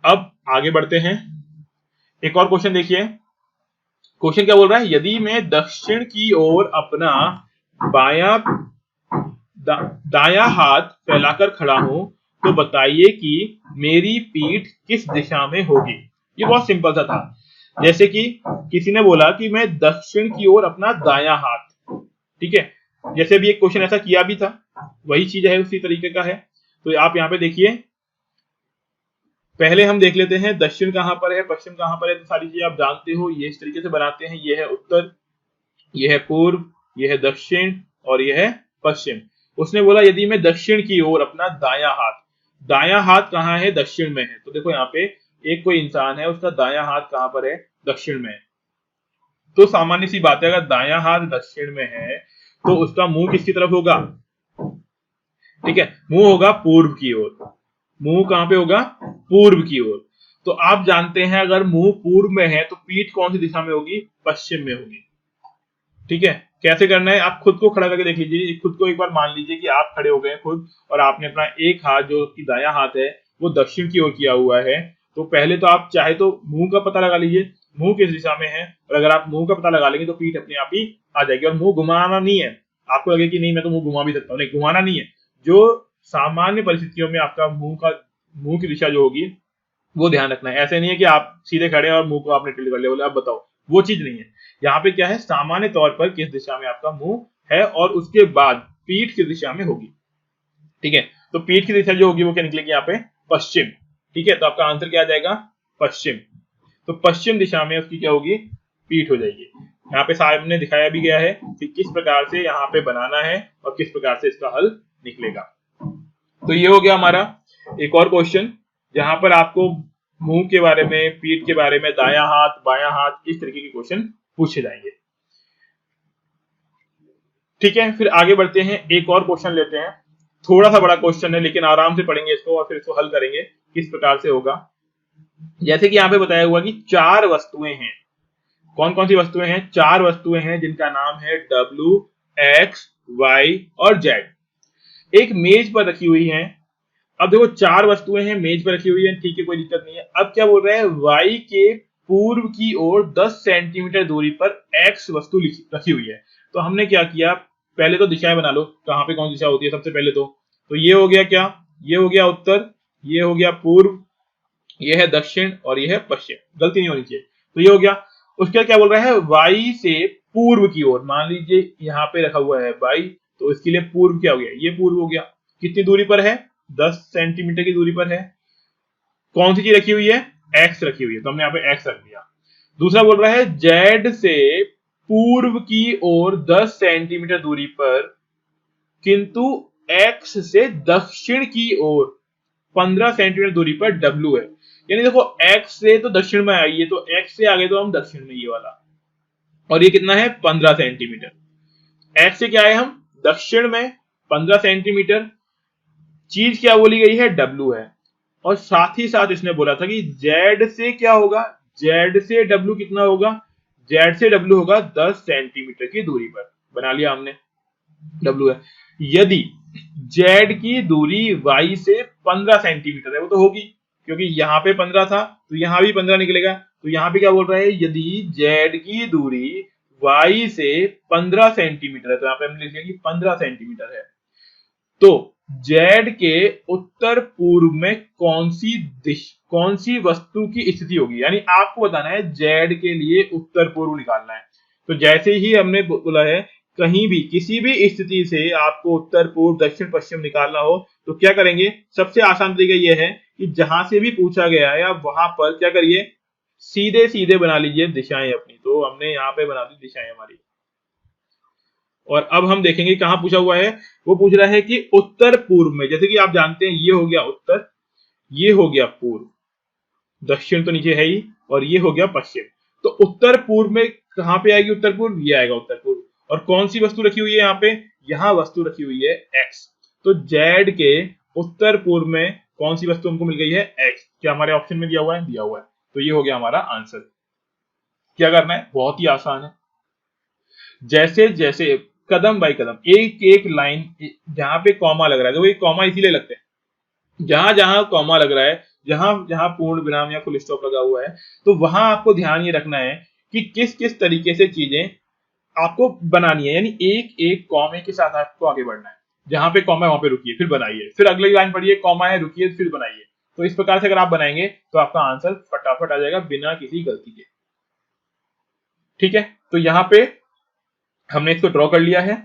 अब आगे बढ़ते हैं, एक और क्वेश्चन देखिए। क्वेश्चन क्या बोल रहा है, यदि मैं दक्षिण की ओर अपना दायां हाथ फैलाकर खड़ा हूं तो बताइए कि मेरी पीठ किस दिशा में होगी। ये बहुत सिंपल सा था, जैसे कि किसी ने बोला कि मैं दक्षिण की ओर अपना दायां हाथ, ठीक है, जैसे भी एक क्वेश्चन ऐसा किया भी था, वही चीज है, उसी तरीके का है। तो आप यहाँ पे देखिए पहले हम देख लेते हैं दक्षिण कहाँ पर है, पश्चिम कहाँ पर है। तो सारी चीजें आप जानते हो, ये इस तरीके से बनाते हैं। ये है उत्तर, ये है पूर्व, ये है दक्षिण और ये है पश्चिम। उसने बोला यदि मैं दक्षिण की ओर अपना दायां हाथ कहाँ है, दक्षिण में है। तो देखो यहाँ पे एक कोई इंसान है, उसका दायां हाथ कहाँ पर है, दक्षिण में है। तो सामान्य सी बात है, अगर दायां हाथ दक्षिण में है तो उसका मुंह किसकी तरफ होगा, ठीक है, मुंह होगा पूर्व की ओर। मुंह कहां पे होगा, पूर्व की ओर। तो आप जानते हैं अगर मुंह पूर्व में है तो पीठ कौन सी दिशा में होगी, पश्चिम में होगी। ठीक है, कैसे करना है आप खुद को खड़ा करके देख लीजिए। खुद को एक बार मान लीजिए कि आप खड़े हो गए खुद, और आपने अपना एक हाथ जो कि दायां हाथ है वो दक्षिण की ओर किया हुआ है। तो पहले तो आप चाहे तो मुंह का पता लगा लीजिए, मुंह किस दिशा में है। और अगर आप मुंह का पता लगा लेंगे तो पीठ अपने आप ही आ जाएगी। और मुंह घुमाना नहीं है, आपको लगे कि नहीं मैं तो मुंह घुमा भी सकता हूँ, नहीं घुमाना नहीं है। जो सामान्य परिस्थितियों में आपका मुंह की दिशा जो होगी वो ध्यान रखना है। ऐसे नहीं है कि आप सीधे खड़े और मुंह को आपने टिल्ट कर लिया, बोले अब बताओ, वो चीज नहीं है। यहाँ पे क्या है, सामान्य तौर पर किस दिशा में आपका मुंह है और उसके बाद पीठ किस दिशा में होगी। ठीक है, तो पीठ की दिशा जो होगी वो क्या निकलेगी यहाँ पे, पश्चिम। ठीक है, तो आपका आंसर क्या आ जाएगा, पश्चिम। तो पश्चिम दिशा में उसकी क्या होगी, पीठ हो जाएगी। यहाँ पे सामने दिखाया भी गया है कि किस प्रकार से यहाँ पे बनाना है और किस प्रकार से इसका हल निकलेगा। तो ये हो गया हमारा एक और क्वेश्चन, जहां पर आपको मुंह के बारे में, पीठ के बारे में, दायां हाथ, बायां हाथ, इस तरीके के क्वेश्चन पूछे जाएंगे। ठीक है, फिर आगे बढ़ते हैं, एक और क्वेश्चन लेते हैं। थोड़ा सा बड़ा क्वेश्चन है लेकिन आराम से पढ़ेंगे इसको और फिर इसको हल करेंगे किस प्रकार से होगा। जैसे कि यहाँ पे बताया हुआ कि 4 वस्तुएं हैं। कौन कौन सी वस्तुएं हैं, 4 वस्तुएं हैं जिनका नाम है W, X, Y और Z। एक मेज पर रखी हुई है। अब देखो 4 वस्तुएं हैं, मेज पर रखी हुई है, ठीक है, कोई दिक्कत नहीं है। अब क्या बोल रहा है, Y के पूर्व की ओर 10 सेंटीमीटर दूरी पर X वस्तु रखी हुई है। तो हमने क्या किया, पहले तो दिशाएं बना लो, कहां पे कौन सी दिशा होती है सबसे पहले। तो ये हो गया क्या, ये हो गया उत्तर, ये हो गया पूर्व, ये है दक्षिण और ये है पश्चिम। गलती नहीं होनी चाहिए। तो ये हो गया। उसके बाद क्या बोल रहा है, Y से पूर्व की ओर, मान लीजिए यहाँ पे रखा हुआ है Y, तो इसके लिए पूर्व क्या हो गया, ये पूर्व हो गया। कितनी दूरी पर है, 10 सेंटीमीटर की दूरी पर है। कौन सी चीज रखी हुई है, X रखी हुई है, तो हमने यहाँ पे X रख दिया। दूसरा बोल रहा है Z से पूर्व की ओर 10 सेंटीमीटर दूरी पर, किंतु X से दक्षिण की ओर 15 सेंटीमीटर दूरी पर W है। यानी देखो X से तो दक्षिण में आई है, तो X से आगे तो हम दक्षिण में, ये वाला। और ये कितना है, 15 सेंटीमीटर। X से क्या है, हम दक्षिण में 15 सेंटीमीटर। चीज क्या बोली गई है, W है। और साथ ही साथ इसने बोला था कि Z से क्या होगा, Z से W कितना होगा, Z से W होगा 10 सेंटीमीटर की दूरी पर। बना लिया हमने, W है। यदि Z की दूरी Y से 15 सेंटीमीटर है, वो तो होगी क्योंकि यहाँ पे 15 था तो यहाँ भी 15 निकलेगा। तो यहाँ पे क्या बोल रहा है, यदि Z की दूरी Y से 15 सेंटीमीटर है, तो यहाँ पे हम लिखेंगे कि 15 सेंटीमीटर है, तो Z के उत्तर पूर्व में कौन सी वस्तु की स्थिति होगी। यानी आपको बताना है Z के लिए उत्तर पूर्व निकालना है। तो जैसे ही हमने बोला है, कहीं भी किसी भी स्थिति से आपको उत्तर पूर्व दक्षिण पश्चिम निकालना हो तो क्या करेंगे, सबसे आसान तरीका यह है कि जहां से भी पूछा गया है आप वहां पर क्या करिए, सीधे सीधे बना लीजिए दिशाएं अपनी। तो हमने यहाँ पे बना दी दिशाएं हमारी। और अब हम देखेंगे कहां पूछा हुआ है, वो पूछ रहा है कि उत्तर पूर्व में। जैसे कि आप जानते हैं ये हो गया उत्तर, ये हो गया पूर्व, दक्षिण तो नीचे है ही, और ये हो गया पश्चिम। तो उत्तर पूर्व में कहां पे आएगी उत्तर पूर्व, ये आएगा उत्तर पूर्व। और कौन सी वस्तु रखी हुई है यहाँ पे, यहाँ वस्तु रखी हुई है X। तो Z के उत्तर पूर्व में कौन सी वस्तु हमको मिल गई है, X। क्या हमारे ऑप्शन में दिया हुआ है, दिया हुआ है। तो ये हो गया हमारा आंसर। क्या करना है, बहुत ही आसान है। जैसे जैसे कदम बाई कदम, एक एक लाइन, जहां पे कॉमा लग रहा है, तो ये कॉमा इसीलिए लगते हैं, जहां जहां कॉमा लग रहा है, जहां जहां पूर्ण विराम या फुल स्टॉप लगा हुआ है, तो वहां आपको ध्यान ये रखना है कि किस किस तरीके से चीजें आपको बनानी है। यानी एक एक कॉमे के साथ आपको आगे बढ़ना है। जहां पे कॉमा है वहां पे रुकिए, फिर बनाइए, फिर अगली लाइन पढ़िए, कॉमा है, रुकिए, फिर बनाइए। तो इस प्रकार से अगर आप बनाएंगे तो आपका आंसर फटाफट आ जाएगा बिना किसी गलती के। ठीक है, तो यहाँ पे हमने इसको ड्रॉ कर लिया है।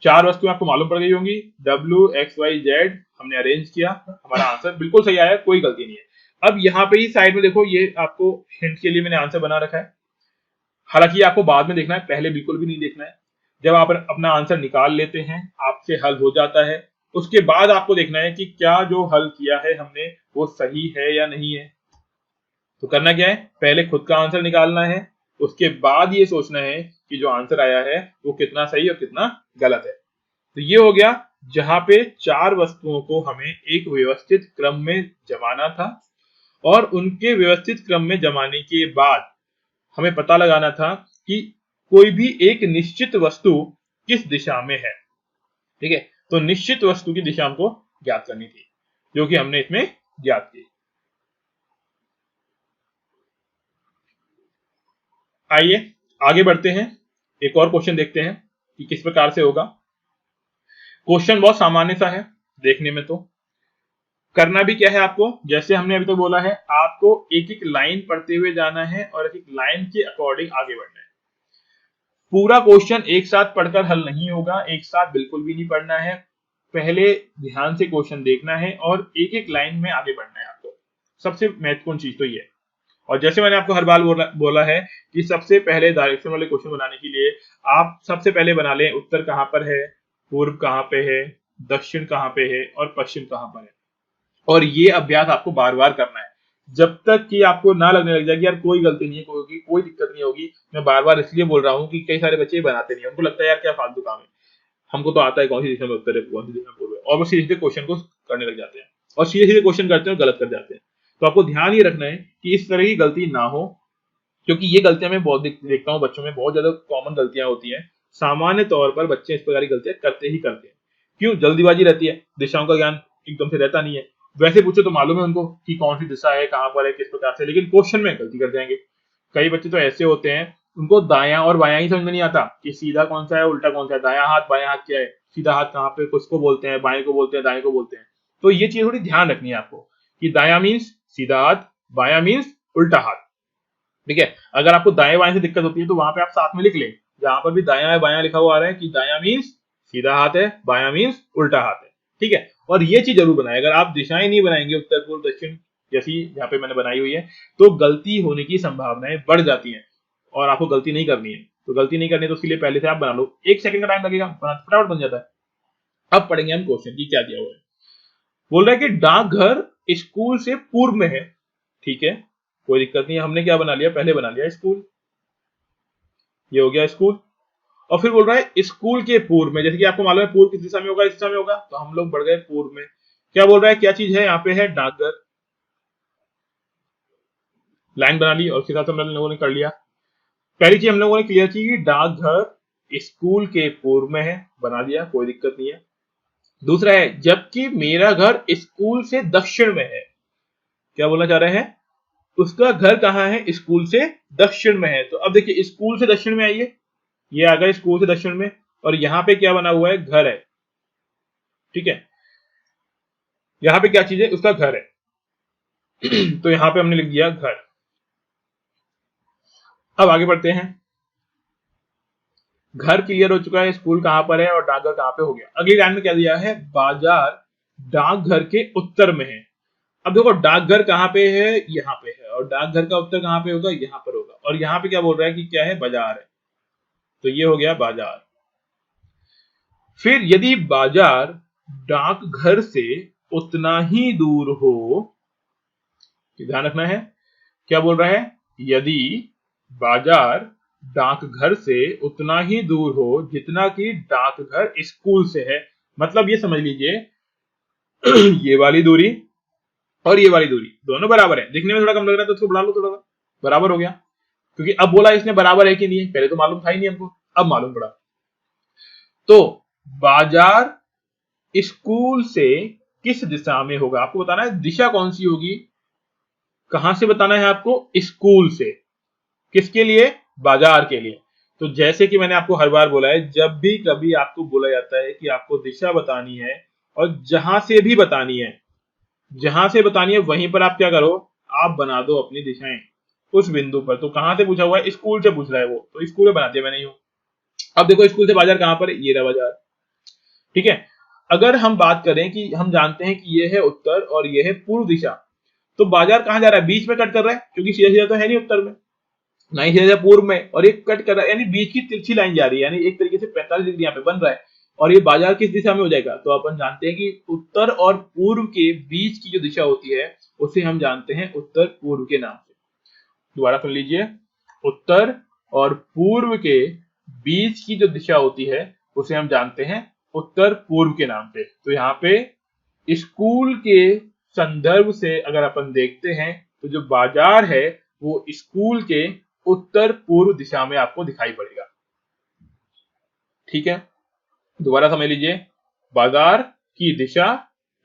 4 वस्तुएं आपको मालूम पड़ गई होंगी, W, X, Y, Z हमने अरेंज किया, हमारा आंसर बिल्कुल सही आया, कोई गलती नहीं है। अब यहाँ पे ही साइड में देखो, ये आपको हिंट के लिए मैंने आंसर बना रखा है। हालांकि आपको बाद में देखना है, पहले बिल्कुल भी नहीं देखना है। जब आप अपना आंसर निकाल लेते हैं, आपसे हल हो जाता है, उसके बाद आपको देखना है कि क्या जो हल किया है हमने वो सही है या नहीं है। तो करना क्या है, पहले खुद का आंसर निकालना है, उसके बाद ये सोचना है कि जो आंसर आया है वो कितना सही और कितना गलत है। तो ये हो गया जहां पे 4 वस्तुओं को हमें एक व्यवस्थित क्रम में जमाना था, और उनके व्यवस्थित क्रम में जमाने के बाद हमें पता लगाना था कि कोई भी एक निश्चित वस्तु किस दिशा में है। ठीक है, तो निश्चित वस्तु की दिशा हमको ज्ञात करनी थी, जो कि हमने इसमें ज्ञात की। आइए आगे बढ़ते हैं, एक और क्वेश्चन देखते हैं कि किस प्रकार से होगा। क्वेश्चन बहुत सामान्य सा है देखने में, तो करना भी क्या है आपको, जैसे हमने अभी तो बोला है, आपको एक एक लाइन पढ़ते हुए जाना है और एक एक लाइन के अकॉर्डिंग आगे बढ़ना है। पूरा क्वेश्चन एक साथ पढ़कर हल नहीं होगा, एक साथ बिल्कुल भी नहीं पढ़ना है। पहले ध्यान से क्वेश्चन देखना है और एक एक लाइन में आगे बढ़ना है आपको। सबसे महत्वपूर्ण चीज तो ये है। और जैसे मैंने आपको हर बार बोला है कि सबसे पहले डायरेक्शन वाले क्वेश्चन बनाने के लिए आप सबसे पहले बना लें उत्तर कहां पर है, पूर्व कहां पे है, दक्षिण कहां पे है और पश्चिम कहां पर है। और ये अभ्यास आपको बार बार करना है जब तक कि आपको ना लगने लग जाए कि यार कोई गलती नहीं है, कोई दिक्कत नहीं होगी। मैं बार बार इसलिए बोल रहा हूँ कि कई सारे बच्चे बनाते नहीं है, उनको लगता है यार क्या फालतू काम है, हमको तो आता है कौन सी दिशा में उत्तर है, कौन सी दिशा में पूर्व है, और वो सीधे सीधे क्वेश्चन को करने लग जाते हैं और सीधे सीधे क्वेश्चन करते हैं और गलत कर जाते हैं। तो आपको ध्यान ये रखना है कि इस तरह की गलती ना हो, क्योंकि ये गलतियां मैं बहुत देखता हूँ बच्चों में, बहुत ज्यादा कॉमन गलतियां होती हैं। सामान्य तौर पर बच्चे इस प्रकार की गलतियां करते ही करते हैं। क्यों? जल्दीबाजी रहती है, दिशाओं का ज्ञान एकदम से रहता नहीं है। वैसे पूछो तो मालूम है उनको कि कौन सी दिशा है, कहां पर है, किस प्रकार से, लेकिन क्वेश्चन में गलती कर जाएंगे। कई बच्चे तो ऐसे होते हैं, उनको दायां और बायां ही समझ में नहीं आता कि सीधा कौन सा है, उल्टा कौन सा है, दायां हाथ बायां हाथ क्या है, सीधा हाथ कहाँ पे, किसको बोलते हैं, बाएं को बोलते हैं, दाएं को बोलते हैं। तो ये चीज थोड़ी ध्यान रखनी है आपको कि दायां मीन्स सीधा हाथ, बायां मीन्स उल्टा हाथ। ठीक है, अगर आपको दाएं बाएं से दिक्कत होती है तो वहां पे आप साथ में लिख लें, जहां पर भी दायां है बायां लिखा हुआ आ रहा है कि दायां मीन्स सीधा हाथ है, बायां मीन्स उल्टा हाथ है। ठीक है, और ये चीज जरूर बनाए, अगर आप दिशाएं नहीं बनाएंगे उत्तर पूर्व दक्षिण जैसी यहाँ पे मैंने बनाई हुई है, तो गलती होने की संभावनाएं बढ़ जाती हैं और आपको गलती नहीं करनी है। तो गलती नहीं करनी है तो उसके लिए पहले से आप बना लो, 1 सेकंड का टाइम लगेगा, फटाफट बन जाता है। अब पढ़ेंगे हम क्वेश्चन की क्या दिया हुआ है। बोल रहा है कि डाकघर स्कूल से पूर्व में है। ठीक है, कोई दिक्कत नहीं है, हमने क्या बना लिया, पहले बना लिया स्कूल, ये हो गया स्कूल। और फिर बोल रहा है स्कूल के पूर्व में, जैसे कि आपको मालूम है पूर्व किस दिशा में होगा, इस दिशा में होगा, तो हम लोग बढ़ गए पूर्व में। क्या बोल रहा है, क्या चीज है यहाँ पे, है डाकघर। लाइन बना ली और उसके साथ हम लोगों ने कर लिया। पहली चीज हम लोगों ने क्लियर की कि डाकघर स्कूल के पूर्व में है, बना दिया, कोई दिक्कत नहीं है। दूसरा है जबकि मेरा घर स्कूल से दक्षिण में है। क्या बोलना चाह रहे हैं, उसका घर कहाँ है, स्कूल से दक्षिण में है। तो अब देखिए स्कूल से दक्षिण में आइए, ये आ गए स्कूल से दक्षिण में, और यहाँ पे क्या बना हुआ है, घर है। ठीक है, यहाँ पे क्या चीज है, उसका घर है। तो यहाँ पे हमने लिख दिया घर। अब आगे बढ़ते हैं, घर क्लियर हो चुका है, स्कूल कहां पर है और डाकघर कहां पे हो गया। अगली लाइन में क्या दिया है, बाजार डाकघर के उत्तर में है। अब देखो डाकघर कहां पे है, यहाँ पे है, और डाकघर का उत्तर कहां पे होगा, यहाँ पर होगा। और यहाँ पे क्या बोल रहा है कि क्या है, बाजार है, तो ये हो गया बाजार। फिर यदि बाजार डाकघर से उतना ही दूर हो, ध्यान रखना है, क्या बोल रहा है, यदि बाजार डाकघर से उतना ही दूर हो जितना कि डाकघर स्कूल से है। मतलब ये समझ लीजिए ये वाली दूरी और ये वाली दूरी दोनों बराबर है। दिखने में थोड़ा कम लग रहा है तो उसको बढ़ा लो थोड़ा सा, बराबर हो गया। क्योंकि अब बोला इसने बराबर है कि नहीं है, पहले तो मालूम था ही नहीं हमको, अब मालूम पड़ा। तो बाजार स्कूल से किस दिशा में होगा, आपको बताना है दिशा कौन सी होगी, कहां से बताना है आपको, स्कूल से। किसके लिए, बाजार के लिए। तो जैसे कि मैंने आपको हर बार बोला है, जब भी कभी आपको बोला जाता है कि आपको दिशा बतानी है और जहां से भी बतानी है, जहां से बतानी है वहीं पर आप क्या करो, आप बना दो अपनी दिशाएं उस बिंदु पर। तो कहां से पूछा हुआ है, स्कूल से पूछ रहा है वो, तो स्कूल में बना दिया मैंने यूं। अब देखो स्कूल से बाजार कहां पर है, ये रहा बाजार। ठीक है, अगर हम बात करें कि हम जानते हैं कि ये है उत्तर और ये है पूर्व दिशा, तो बाजार कहाँ जा रहा है, बीच में कट कर रहा है, क्योंकि सीधा सीधा तो है नहीं उत्तर में, ना ही सीधा पूर्व में, और एक कट कर रहा है, यानी बीच की तिरछी लाइन जा रही है, यानी एक तरीके से 45 डिग्री यहाँ पे बन रहा है। और ये बाजार किस दिशा में हो जाएगा, तो अपन जानते हैं कि उत्तर और पूर्व के बीच की जो दिशा होती है उसे हम जानते हैं उत्तर पूर्व के नाम से। दोबारा सुन लीजिए, उत्तर और पूर्व के बीच की जो दिशा होती है उसे हम जानते हैं उत्तर पूर्व के नाम से। तो यहाँ पे स्कूल के संदर्भ से अगर अपन देखते हैं तो जो बाजार है वो स्कूल के उत्तर पूर्व दिशा में आपको दिखाई पड़ेगा। ठीक है, दोबारा समझ लीजिए, बाजार की दिशा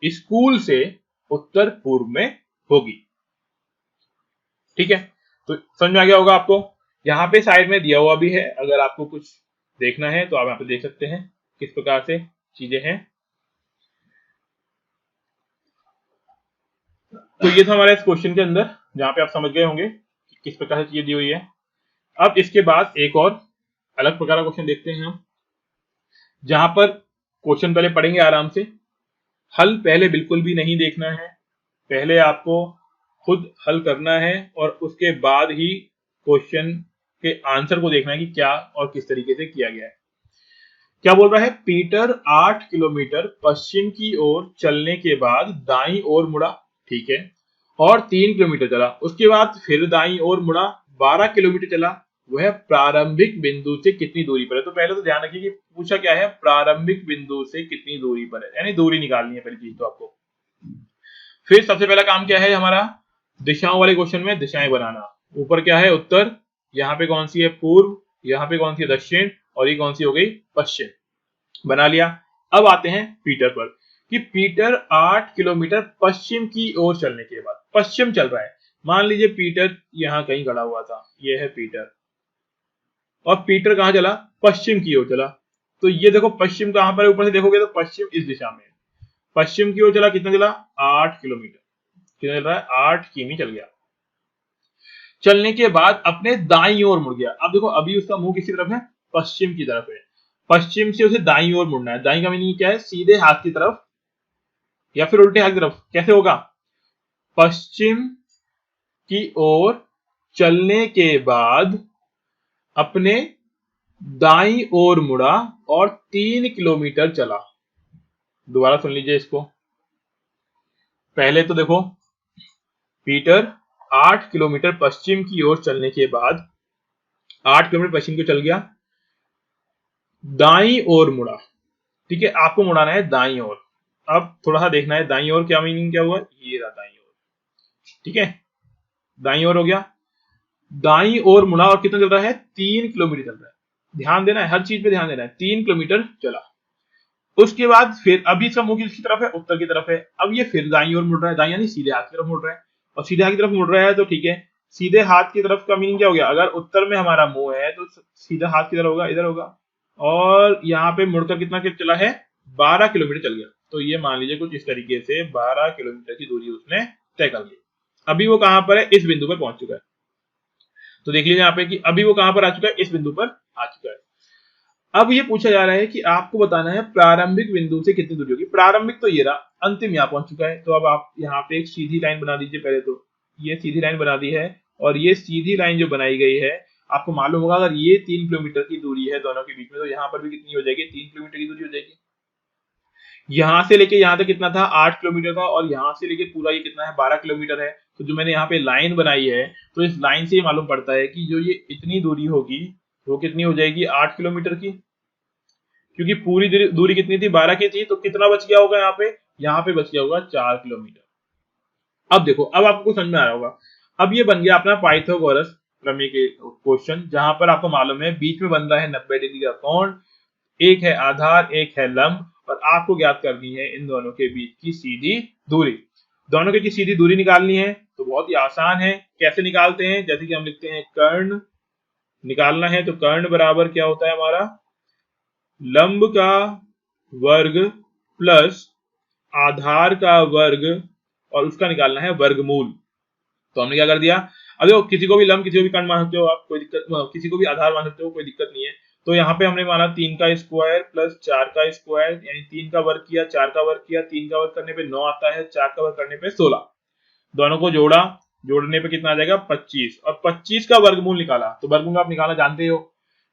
स्कूल से उत्तर पूर्व में होगी। ठीक है, तो समझ में आ गया होगा आपको। यहाँ पे साइड में दिया हुआ भी है, अगर आपको कुछ देखना है तो आप यहाँ पे देख सकते हैं किस प्रकार से चीजें हैं। तो ये था हमारे इस क्वेश्चन के अंदर, जहां पे आप समझ गए होंगे कि किस प्रकार से चीजें दी हुई है। अब इसके बाद एक और अलग प्रकार का क्वेश्चन देखते हैं हम, जहां पर क्वेश्चन पहले पढ़ेंगे आराम से, हल पहले बिल्कुल भी नहीं देखना है, पहले आपको खुद हल करना है और उसके बाद ही क्वेश्चन के आंसर को देखना है कि क्या और किस तरीके से किया गया है। क्या बोल रहा है, पीटर 8 किलोमीटर पश्चिम की ओर चलने के बाद दाईं ओर मुड़ा, ठीक है, और 3 किलोमीटर चला, उसके बाद फिर दाईं ओर मुड़ा, 12 किलोमीटर चला, वह प्रारंभिक बिंदु से कितनी दूरी पर है। तो पहले तो ध्यान रखिए कि पूछा क्या है, प्रारंभिक बिंदु से कितनी दूरी पर है, यानी दूरी निकालनी है पहली चीज तो आपको। फिर सबसे पहला काम क्या है हमारा, दिशाओं वाले क्वेश्चन में दिशाएं बनाना। ऊपर क्या है उत्तर, यहाँ पे कौन सी है पूर्व, यहाँ पे कौन सी है दक्षिण, और ये कौन सी हो गई पश्चिम। बना लिया। अब आते हैं पीटर पर, कि पीटर 8 किलोमीटर पश्चिम की ओर चलने के बाद, पश्चिम चल रहा है, मान लीजिए पीटर यहाँ कहीं खड़ा हुआ था, ये है पीटर, और पीटर कहाँ चला, पश्चिम की ओर चला। तो ये देखो पश्चिम कहाँ पर है, ऊपर से देखोगे तो पश्चिम इस दिशा में, पश्चिम की ओर चला, कितना चला 8 किलोमीटर, कितना चल रहा है 8 किमी चल गया। चलने के बाद अपने दाईं ओर मुड़ गया। अब देखो अभी उसका मुंह किसी तरफ है, पश्चिम की तरफ है, पश्चिम से उसे दाईं ओर मुड़ना है। दाईं का मीनिंग क्या है, सीधे हाथ की तरफ या फिर उल्टे हाथ की तरफ। कैसे होगा, पश्चिम की ओर चलने के बाद अपने दाईं ओर मुड़ा और 3 किलोमीटर चला। दोबारा सुन लीजिए इसको, पहले तो देखो पीटर 8 किलोमीटर पश्चिम की ओर चलने के बाद 8 किलोमीटर पश्चिम को चल गया, दाईं ओर मुड़ा, ठीक है, आपको मुड़ाना है दाईं ओर। अब थोड़ा सा देखना है दाईं ओर क्या मीनिंग क्या हुआ, ये रहा दाईं ओर, ठीक है, दाईं ओर हो गया, दाईं ओर मुड़ा और कितना चल रहा है 3 किलोमीटर चल रहा है। ध्यान देना है, हर चीज पे ध्यान देना है, 3 किलोमीटर चला। उसके बाद फिर अभी इसका मुंह किसकी तरफ है, उत्तर की तरफ है। अब ये फिर दाईं ओर मुड़ रहा है, दाईं यानी सीधे हाथ की तरफ मुड़ रहा है, और सीधे हाथ की तरफ मुड़ रहा है तो ठीक है, सीधे हाथ की तरफ का मीनिंग क्या हो गया, अगर उत्तर में हमारा मुंह है तो सीधा हाथ की तरफ होगा, इधर होगा, और यहाँ पे मुड़कर कितना चला है 12 किलोमीटर चल गया। तो ये मान लीजिए कुछ इस तरीके से 12 किलोमीटर की दूरी उसने तय कर ली। अभी वो कहां पर है, इस बिंदु पर पहुंच चुका है। तो देख लीजिए यहाँ पे कि अभी वो कहां पर आ चुका है, इस बिंदु पर आ चुका है। अब ये पूछा जा रहा है कि आपको बताना है प्रारंभिक बिंदु से कितनी दूरी होगी। प्रारंभिक तो ये रहा, अंतिम यहाँ पहुंच चुका है। तो अब आप यहाँ पे एक सीधी लाइन बना दीजिए, पहले तो ये सीधी लाइन बना दी है, और ये सीधी लाइन जो बनाई गई है आपको मालूम होगा अगर ये 3 किलोमीटर की दूरी है दोनों के बीच में, तो यहाँ पर भी कितनी हो जाएगी, 3 किलोमीटर की दूरी हो जाएगी। यहाँ से लेके यहाँ तक कितना था 8 किलोमीटर था, और यहाँ से लेके पूरा ये कितना है 12 किलोमीटर है। तो जो मैंने यहाँ पे लाइन बनाई है, तो इस लाइन से ये मालूम पड़ता है कि जो ये इतनी दूरी होगी वो कितनी हो जाएगी 8 किलोमीटर की, क्योंकि पूरी दूरी कितनी थी 12 की थी, तो कितना बच गया होगा यहाँ पे बच गया होगा 4 किलोमीटर। अब देखो, अब आपको समझ में आ रहा होगा। अब ये बन गया अपना पाइथागोरस प्रमेय के क्वेश्चन, जहां पर आपको मालूम है बीच में बन रहा है 90 डिग्री का कोण, एक है आधार एक है लंब, और आपको ज्ञात करनी है इन दोनों के बीच की सीधी दूरी। दोनों के बीच सीधी दूरी निकालनी है तो बहुत ही आसान है। कैसे निकालते हैं, जैसे कि हम लिखते हैं कर्ण निकालना है, तो कर्ण बराबर क्या होता है हमारा, लंब का वर्ग प्लस आधार का वर्ग, और उसका निकालना है वर्गमूल। तो हमने क्या कर दिया, अब देखो किसी को भी लंब किसी को भी कर्ण मान सकते हो आप, कोई दिक्कत, किसी को भी आधार मान सकते हो, कोई दिक्कत नहीं है। तो यहाँ पे हमने माना 3 का स्क्वायर प्लस 4 का स्क्वायर, यानी 3 का वर्ग किया 4 का वर्ग किया, 3 का वर्ग करने पे 9 आता है, 4 का वर्ग करने पे 16। दोनों को जोड़ा, जोड़ने पे कितना आ जाएगा 25, और 25 का वर्गमूल निकाला। तो वर्गमूल आप निकालना जानते हो,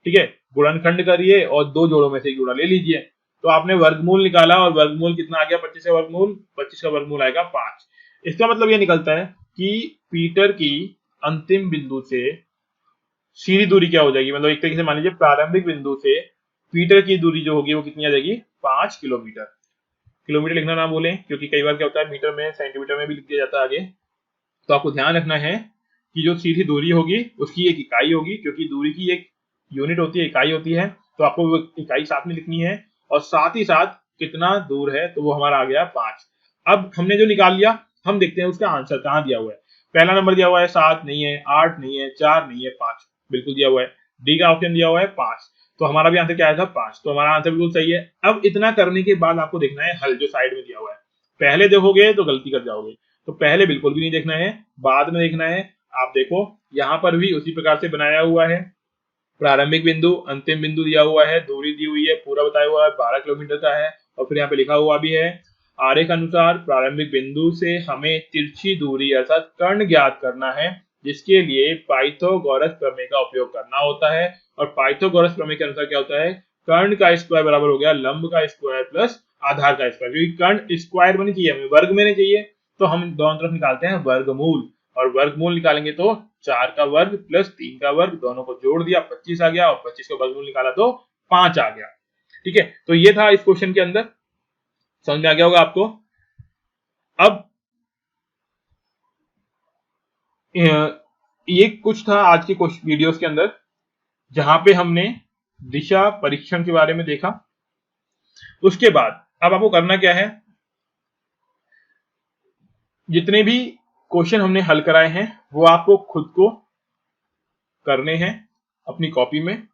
ठीक है, गुणनखंड करिए और दो जोड़ों में से एक जोड़ा ले लीजिए। तो आपने वर्गमूल निकाला और वर्गमूल कितना आ गया 25 का वर्गमूल, 25 का वर्गमूल आएगा 5। इसका मतलब ये निकलता है कि पीटर की अंतिम बिंदु से सीधी दूरी क्या हो जाएगी, मतलब एक तरीके से मान लीजिए प्रारंभिक बिंदु से पीटर की दूरी जो होगी वो कितनी आ जाएगी 5 किलोमीटर। किलोमीटर लिखना ना भूलें, क्योंकि कई बार क्या होता है मीटर में सेंटीमीटर में भी लिख दिया जाता है आगे। तो आपको ध्यान रखना है कि जो सीधी दूरी होगी उसकी एक इकाई होगी, क्योंकि दूरी की एक यूनिट होती है, इकाई होती है, तो आपको वो इकाई साथ में लिखनी है, और साथ ही साथ कितना दूर है, तो वो हमारा आ गया 5। अब हमने जो निकाल लिया, हम देखते हैं उसका आंसर कहाँ दिया हुआ है। पहला नंबर दिया हुआ है 7 नहीं है, 8 नहीं है, 4 नहीं है, 5 बिल्कुल दिया हुआ है। डी का ऑप्शन दिया हुआ है 5, तो हमारा भी आंसर क्या आया था 5, तो हमारा आंसर बिल्कुल सही है। अब इतना करने के बाद आपको देखना है हल जो साइड में दिया हुआ है। पहले देखोगे तो गलती कर जाओगे, तो पहले बिल्कुल भी नहीं देखना है, बाद में देखना है। आप देखो यहाँ पर भी उसी प्रकार से बनाया हुआ है, प्रारंभिक बिंदु अंतिम बिंदु दिया हुआ है, दूरी दी हुई है, पूरा बताया हुआ है 12 किलोमीटर का है, और फिर यहाँ पे लिखा हुआ भी है आरेख अनुसार प्रारंभिक बिंदु से हमें तिरछी दूरी अर्थात कर्ण ज्ञात करना है, जिसके लिए पाइथागोरस प्रमेय का उपयोग करना होता है। और पाइथागोरस प्रमेय के अनुसार क्या होता है, कर्ण का स्क्वायर बराबर हो गया लंब का स्क्वायर प्लस आधार का स्क्वायर, क्योंकि कर्ण स्क्वायर में नहीं चाहिए हमें, वर्ग में नहीं चाहिए, तो हम दोनों तरफ निकालते हैं वर्गमूल, और वर्गमूल निकालेंगे तो 4 का वर्ग प्लस 3 का वर्ग, दोनों को जोड़ दिया 25 आ गया, और 25 का वर्गमूल निकाला तो 5 आ गया। ठीक है, तो ये था इस क्वेश्चन के अंदर, समझ में आ गया होगा आपको। अब ये कुछ था आज के कुछ वीडियोस के अंदर, जहां पे हमने दिशा परीक्षण के बारे में देखा। उसके बाद अब आपको करना क्या है, जितने भी क्वेश्चन हमने हल कराए हैं वो आपको खुद को करने हैं अपनी कॉपी में,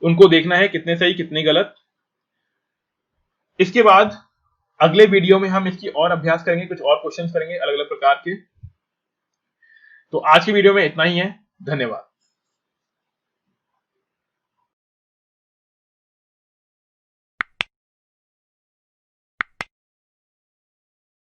उनको देखना है कितने सही कितने गलत। इसके बाद अगले वीडियो में हम इसकी और अभ्यास करेंगे, कुछ और क्वेश्चंस करेंगे अलग अलग प्रकार के। तो आज की वीडियो में इतना ही है, धन्यवाद।